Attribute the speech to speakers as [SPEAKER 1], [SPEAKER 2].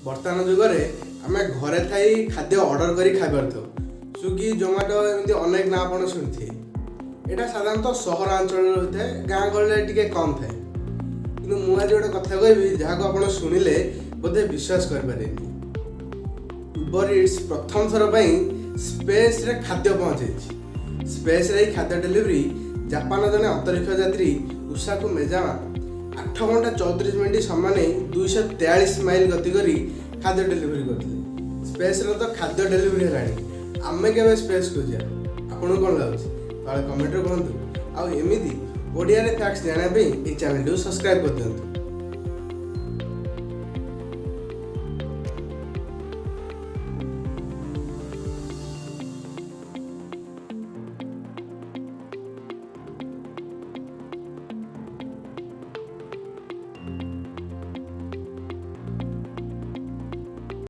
[SPEAKER 1] ବର୍ତ୍ତମାନ ଯୁଗରେ ଆମେ ଘରେ ଥାଇ ଖାଦ୍ୟ ଅର୍ଡ଼ର କରି ଖାଇପାରୁଥାଉ। ସ୍ୱିଗି ଜୋମାଟୋ ଏମିତି ଅନେକ ନାଁ ଆପଣ ଶୁଣିଥିବେ। ଏଇଟା ସାଧାରଣତଃ ସହରାଞ୍ଚଳରେ ହୋଇଥାଏ, ଗାଁ ଗହଳିରେ ଟିକେ କମ୍ ଥାଏ। କିନ୍ତୁ ମୁଁ ଆଜି ଗୋଟେ କଥା କହିବି ଯାହାକୁ ଆପଣ ଶୁଣିଲେ ବୋଧେ ବିଶ୍ୱାସ କରିପାରିବେନି। ଉବର ଇଟ୍ସ ପ୍ରଥମ ଥର ପାଇଁ ସ୍ପେସ୍ରେ ଖାଦ୍ୟ ପହଞ୍ଚେଇଛି। ସ୍ପେସ୍ରେ ଏହି ଖାଦ୍ୟ ଡେଲିଭରି ଜାପାନର ଜଣେ ଅନ୍ତରିକ୍ଷ ଯାତ୍ରୀ ଉସାକୁ ମେଜାମା 8 ଘଣ୍ଟା 34 ମିନିଟ୍ ସମାନେ 243 ମାଇଲ ଗତି କରି ଖାଦ୍ୟ ଡେଲିଭରି କରିଥିଲେ। ସ୍ପେସ୍ରେ ତ ଖାଦ୍ୟ ଡେଲିଭରି ହେଲାଣି, ଆମେ କେବେ ସ୍ପେସ୍କୁ ଯିବା? ଆପଣଙ୍କୁ କ'ଣ ଲାଗୁଛି? ତଳେ କମେଣ୍ଟରେ କୁହନ୍ତୁ। ଆଉ ଏମିତି ଓଡ଼ିଆରେ ଫ୍ୟାକ୍ଟସ୍ ଜାଣିବା ପାଇଁ ଏହି ଚ୍ୟାନେଲଟିକୁ ସବସ୍କ୍ରାଇବ୍ କରିଦିଅନ୍ତୁ।